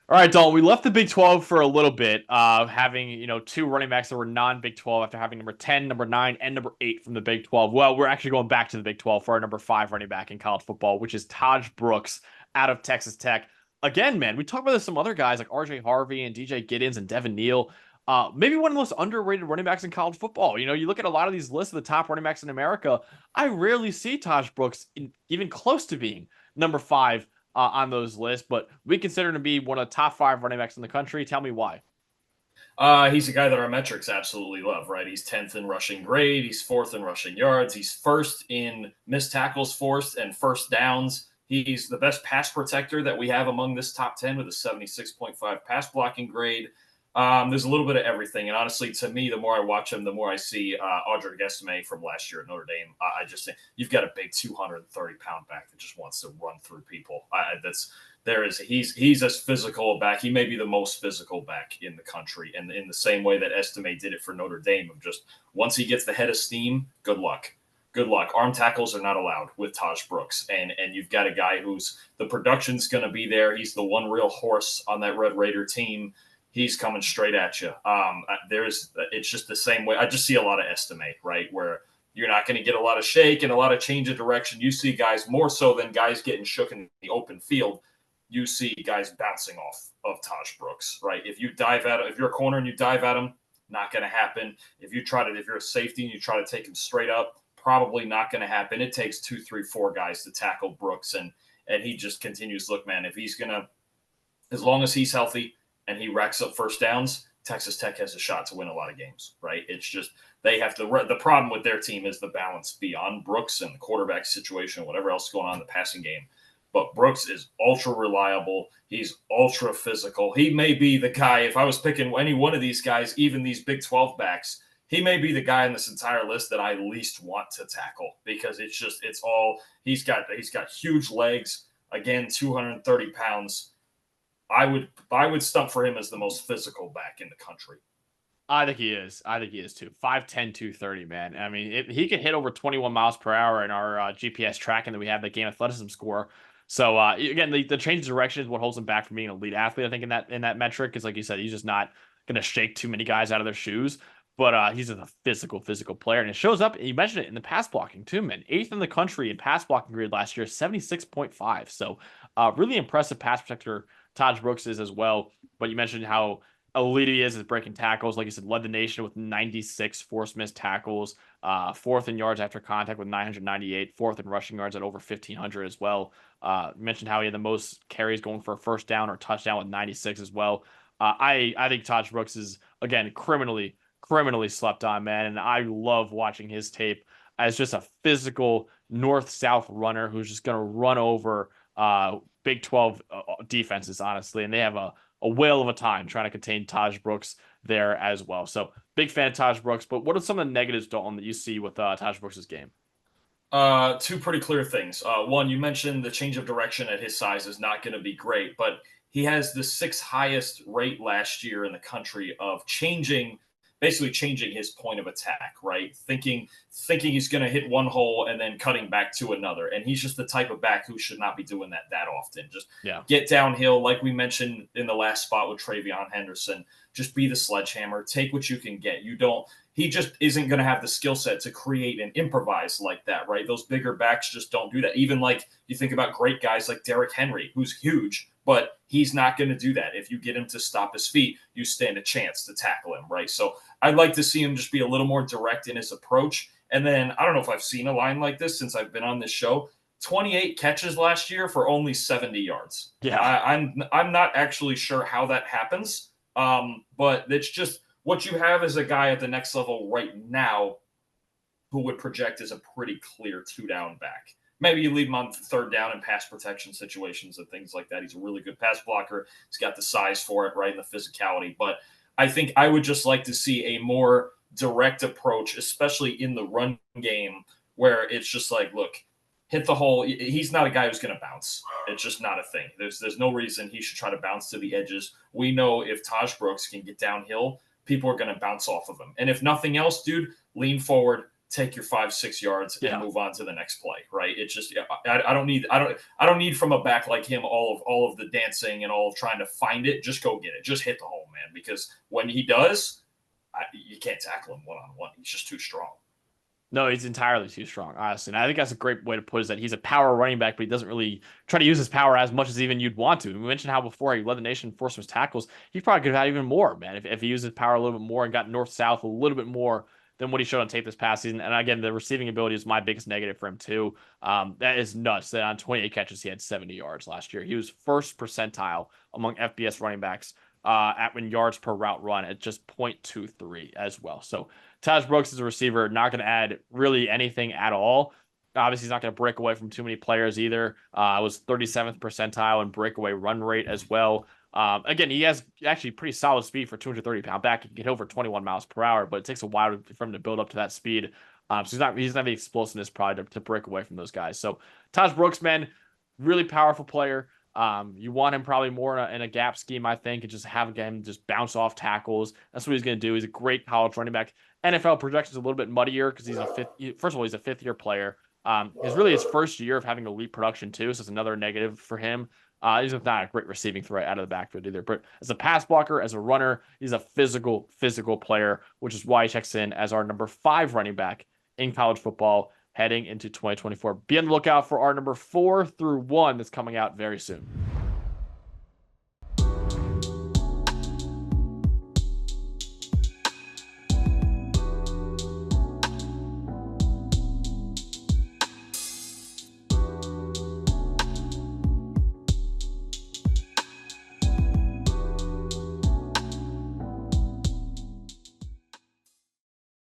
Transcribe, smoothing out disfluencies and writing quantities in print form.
All right, Dalton, we left the Big 12 for a little bit, having, two running backs that were non-Big 12 after having number 10, number 9, and number 8 from the Big 12. Well, we're actually going back to the Big 12 for our number 5 running back in college football, which is Tahj Brooks out of Texas Tech. Again, man, we talked about this some other guys like RJ Harvey and DJ Giddens and Devin Neal. Maybe one of the most underrated running backs in college football. You look at a lot of these lists of the top running backs in America. I rarely see Tahj Brooks even close to being number 5 on those lists, but we consider him to be one of the top 5 running backs in the country. Tell me why. He's a guy that our metrics absolutely love, right? He's 10th in rushing grade. He's 4th in rushing yards. He's first in missed tackles forced and first downs. He's the best pass protector that we have among this top 10 with a 76.5 pass blocking grade. There's a little bit of everything. And honestly, to me, the more I watch him, the more I see Audric Estime from last year at Notre Dame. I just think you've got a big 230-pound back that just wants to run through people. He's as physical a back. He may be the most physical back in the country. And in the same way that Estime did it for Notre Dame, of just once he gets the head of steam, good luck. Good luck. Arm tackles are not allowed with Tahj Brooks. And you've got a guy who's the production's going to be there. He's the one real horse on that Red Raider team. He's coming straight at you. It's just the same way. I just see a lot of Estime, right? Where you're not going to get a lot of shake and a lot of change of direction. You see guys more so than guys getting shook in the open field. You see guys bouncing off of Tahj Brooks, right? If you're a corner and you dive at him, not going to happen. If you're a safety and you try to take him straight up, probably not going to happen. It takes 2, 3, 4 guys to tackle Brooks, and he just continues. Look, man, if he's gonna, as long as he's healthy and he racks up first downs, Texas Tech has a shot to win a lot of games, right? It's just they have to. The problem with their team is the balance beyond Brooks and the quarterback situation, whatever else is going on in the passing game. But Brooks is ultra reliable. He's ultra physical. He may be the guy. If I was picking any one of these guys, even these Big 12 backs, he may be the guy in this entire list that I least want to tackle because he's got huge legs. Again, 230 pounds. I would stump for him as the most physical back in the country. I think he is. I think he is too. 5'10", 230, man. I mean, he could hit over 21 miles per hour in our GPS tracking that we have, the game athleticism score. So again, the change of direction is what holds him back from being an elite athlete. I think in that metric, because like you said, he's just not going to shake too many guys out of their shoes. But he's a physical player, and it shows up. You mentioned it in the pass blocking too, man. 8th in the country in pass blocking grade last year, 76.5. So really impressive pass protector. Tahj Brooks is as well. But you mentioned how elite he is at breaking tackles. Like you said, led the nation with 96 forced missed tackles, 4th in yards after contact with 998, 4th in rushing yards at over 1,500 as well. Mentioned how he had the most carries going for a first down or touchdown with 96 as well. I think Tahj Brooks is, again, criminally slept on, man. And I love watching his tape as just a physical north-south runner who's just going to run over Big 12 defenses, honestly. And they have a whale of a time trying to contain Tahj Brooks there as well. So big fan of Tahj Brooks. But what are some of the negatives, Dalton, that you see with Tahj Brooks' game? Two pretty clear things. One, you mentioned the change of direction at his size is not going to be great, but he has the 6th highest rate last year in the country of basically changing his point of attack, right? Thinking he's going to hit one hole and then cutting back to another. And he's just the type of back who should not be doing that often. Just get downhill, like we mentioned in the last spot with Travion Henderson. Just be the sledgehammer. Take what you can get. He just isn't going to have the skill set to create and improvise like that, right? Those bigger backs just don't do that. Even like you think about great guys like Derrick Henry, who's huge, but he's not going to do that. If you get him to stop his feet, you stand a chance to tackle him, right? So I'd like to see him just be a little more direct in his approach. And then I don't know if I've seen a line like this since I've been on this show. 28 catches last year for only 70 yards. Yeah, I'm not actually sure how that happens, but it's just what you have is a guy at the next level right now who would project as a pretty clear 2-down back. Maybe you leave him on 3rd down in pass protection situations and things like that. He's a really good pass blocker. He's got the size for it, right, and the physicality. But I think I would just like to see a more direct approach, especially in the run game, where it's just like, look, hit the hole. He's not a guy who's going to bounce. It's just not a thing. There's no reason he should try to bounce to the edges. We know if Tahj Brooks can get downhill, people are going to bounce off of him. And if nothing else, dude, lean forward, take your 5-6 yards and Yeah. move on to the next play, right? It's just I don't need from a back like him all of the dancing and all of trying to find it. Just go get it. Just hit the hole, man. Because when he does, you can't tackle him one-on-one. He's just too strong. No, he's entirely too strong, honestly. And I think that's a great way to put it, is that he's a power running back, but he doesn't really try to use his power as much as even you'd want to. We mentioned how before he led the nation in forced missed tackles. He probably could have had even more, man, if he used his power a little bit more and got north-south a little bit more than what he showed on tape this past season. And again, the receiving ability is my biggest negative for him, too. That is nuts that on 28 catches, he had 70 yards last year. He was first percentile among FBS running backs when yards per route run at just 0.23 as well. So Tahj Brooks is a receiver, not going to add really anything at all. Obviously, he's not going to break away from too many players either. Was 37th percentile in breakaway run rate as well. Again, he has actually pretty solid speed for 230-pound back. He can get over 21 miles per hour, but it takes a while for him to build up to that speed. So he's not the explosiveness probably to break away from those guys. So Tahj Brooks, man, really powerful player. You want him probably more in a gap scheme, I think, and just have him just bounce off tackles. That's what he's going to do. He's a great college running back. NFL projections a little bit muddier because he's first of all, he's a fifth-year player. It's really his first year of having elite production too, so it's another negative for him. He's not a great receiving threat out of the backfield either. But as a pass blocker, as a runner, he's a physical player, which is why he checks in as our number 5 running back in college football heading into 2024. Be on the lookout for our number 4 through 1 that's coming out very soon.